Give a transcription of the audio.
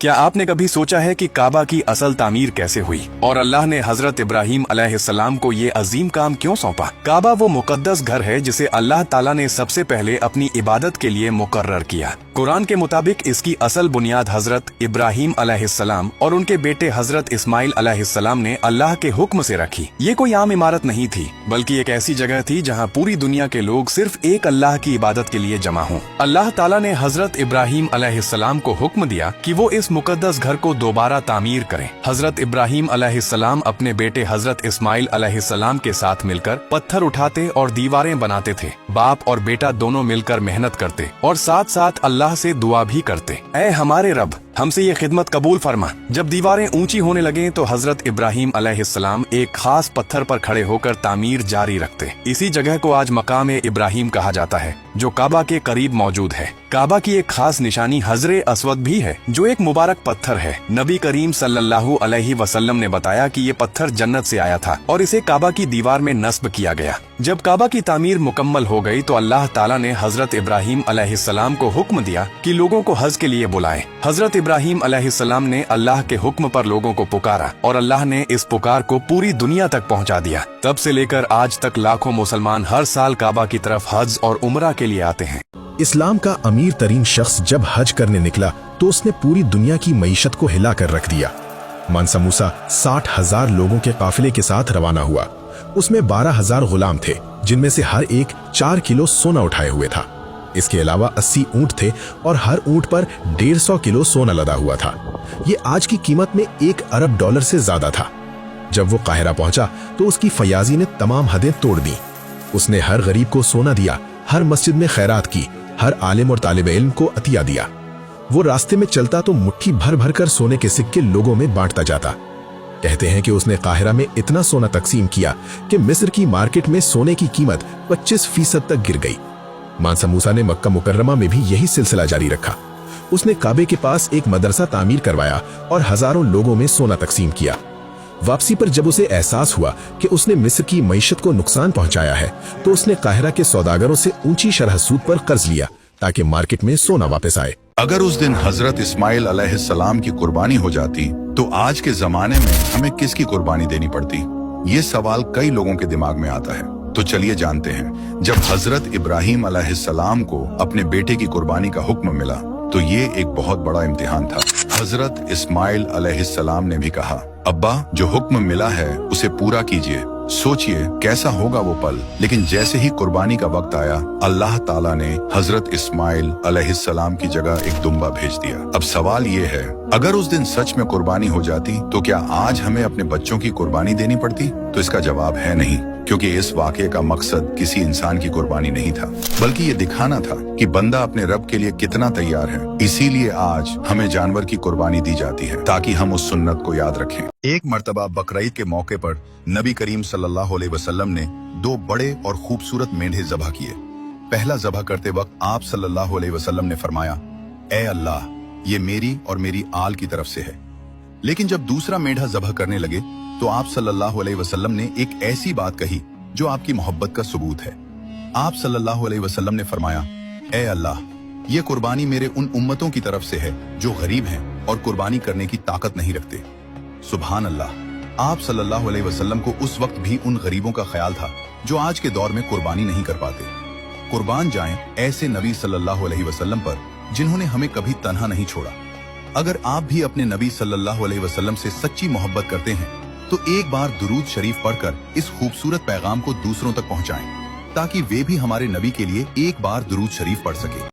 क्या आपने कभी सोचा है कि काबा की असल तामीर कैसे हुई और अल्लाह ने हजरत इब्राहीम अलैहिस्सलाम को ये अजीम काम क्यों सौंपा? काबा वो मुकद्दस घर है जिसे अल्लाह ताला ने सबसे पहले अपनी इबादत के लिए मुकर्रर किया। कुरान के मुताबिक इसकी असल बुनियाद हजरत इब्राहीम अलैहिस्सलाम और उनके बेटे हजरत इस्माइल अलैहिस्सलाम ने अल्लाह के हुक्म से रखी। ये कोई आम इमारत नहीं थी, बल्कि एक ऐसी जगह थी जहाँ पूरी दुनिया के लोग सिर्फ एक अल्लाह की इबादत के लिए जमा हों। अल्लाह ताला ने हजरत इब्राहीम अलैहिस्सलाम को हुक्म दिया कि वो इस मुकद्दस घर को दोबारा तामीर करें। हजरत इब्राहीम अलैहिस्सलाम अपने बेटे हजरत इस्माइल अलैहिस्सलाम के साथ मिलकर पत्थर उठाते और दीवारें बनाते थे। बाप और बेटा दोनों मिलकर मेहनत करते और साथ साथ अल्लाह से दुआ भी करते, ऐ हमारे रब, हमसे ये खिदमत कबूल फरमा। जब दीवारें ऊंची होने लगे तो हजरत इब्राहीम अलैहिस्सलाम एक खास पत्थर पर खड़े होकर तामीर जारी रखते। इसी जगह को आज मकाम इब्राहीम कहा जाता है, जो काबा के करीब मौजूद है। काबा की एक खास निशानी हजरे अस्वद भी है, जो एक मुबारक पत्थर है। नबी करीम सल्लल्लाहु अलैहि वसल्लम ने बताया कि ये पत्थर जन्नत से आया था और इसे काबा की दीवार में नस्ब किया गया। जब काबा की तामीर मुकम्मल हो गई तो अल्लाह ताला ने हजरत इब्राहीम अलैहिस्सलाम को हुक्म दिया कि लोगों को हज के लिए बुलाएं। हजरत इब्राहीम अलैहिस्सलाम ने अल्लाह के हुक्म पर लोगों को पुकारा और अल्लाह ने इस पुकार को पूरी दुनिया तक पहुंचा दिया। तब से लेकर आज तक लाखों मुसलमान हर साल काबा की तरफ हज और उम्रा के लिए आते हैं। इस्लाम का अमीर तरीन शख्स जब हज करने निकला तो उसने पूरी दुनिया की मईशत को हिला कर रख दिया। मानसा मूसा 60,000 लोगों के काफिले के साथ रवाना हुआ। उसमें 12,000 गुलाम थे, जिनमें से हर एक 4 किलो सोना उठाए हुए था। इसके अलावा 80 ऊंट थे और हर ऊंट पर 150 किलो सोना लदा हुआ था। ये आज की कीमत में $1 अरब से ज्यादा था। जब वो काहिरा पहुंचा तो उसकी फयाजी ने तमाम हदें तोड़ दी। उसने हर गरीब को सोना दिया, हर मस्जिद में खैरात की, हर आलिम और तालिब इल्म को अतिया दिया। वो रास्ते में चलता तो मुट्ठी भर भर कर सोने के सिक्के लोगों में बांटता जाता। कहते हैं कि उसने काहिरा में इतना सोना तकसीम किया कि मिस्र की मार्केट में सोने की कीमत 25% तक गिर गई। मानसा मूसा ने मक्का मुकर्रमा में भी यही सिलसिला जारी रखा। उसने काबे के पास एक मदरसा तामीर करवाया और हजारों लोगों में सोना तकसीम किया। वापसी पर जब उसे एहसास हुआ कि उसने मिस्र की मईशत को नुकसान पहुंचाया है, तो उसने काहिरा के सौदागरों से ऊंची शरह सूद पर कर्ज लिया ताकि मार्केट में सोना वापस आए। अगर उस दिन हजरत इस्माइल अलैहिस्सलाम की कुर्बानी हो जाती तो आज के जमाने में हमें किसकी कुर्बानी देनी पड़ती? ये सवाल कई लोगों के दिमाग में आता है। तो चलिए जानते हैं। जब हजरत इब्राहीम अलैहिस्सलाम को अपने बेटे की कुर्बानी का हुक्म मिला तो ये एक बहुत बड़ा इम्तिहान था। हजरत इस्माइल अलैहिस्सलाम ने भी कहा, अब्बा, जो हुक्म मिला है उसे पूरा कीजिए। सोचिए कैसा होगा वो पल। लेकिन जैसे ही कुर्बानी का वक्त आया, अल्लाह ताला ने हजरत इस्माइल अलैहिस्सलाम की जगह एक दुम्बा भेज दिया। अब सवाल ये है, अगर उस दिन सच में कुर्बानी हो जाती तो क्या आज हमें अपने बच्चों की कुर्बानी देनी पड़ती? तो इसका जवाब है नहीं, क्योंकि इस वाक़े का मकसद किसी इंसान की कुर्बानी नहीं था, बल्कि ये दिखाना था कि बंदा अपने रब के लिए कितना तैयार है। इसीलिए आज हमें जानवर की कुर्बानी दी जाती है ताकि हम उस सुन्नत को याद रखें। एक मर्तबा बकरीद के मौके पर नबी करीम सल्लल्लाहु अलैहि वसल्लम ने 2 बड़े और खूबसूरत मेंढे ज़बह किए। पहला ज़बह करते वक्त आप सल्लल्लाहु अलैहि वसल्लम ने फरमाया, ए अल्लाह, ये मेरी और मेरी आल की तरफ से है। लेकिन जब दूसरा मेंढा ज़बह करने लगे तो आप सल्लल्लाहु अलैहि वसल्लम ने एक ऐसी बात कही जो आपकी मोहब्बत का सबूत है। आप सल्लल्लाहु अलैहि वसल्लम ने फरमाया, ए अल्लाह, ये कुर्बानी मेरे उन उम्मतों की तरफ से है जो गरीब हैं और कुर्बानी करने की ताकत नहीं रखते। सुभान अल्लाह। आप सल्लल्लाहु अलैहि वसल्लम को उस वक्त भी उन गरीबों का ख्याल था जो आज के दौर में कुर्बानी नहीं कर पाते। कुर्बान जाएं ऐसे नबी सल्लल्लाहु अलैहि वसल्लम पर जिन्होंने हमें कभी तन्हा नहीं छोड़ा। अगर आप भी अपने नबी सल्लल्लाहु अलैहि वसल्लम से सच्ची मोहब्बत करते हैं तो एक बार दुरूद शरीफ पढ़कर इस खूबसूरत पैगाम को दूसरों तक पहुंचाएं, ताकि वे भी हमारे नबी के लिए एक बार दुरूद शरीफ पढ़ सके।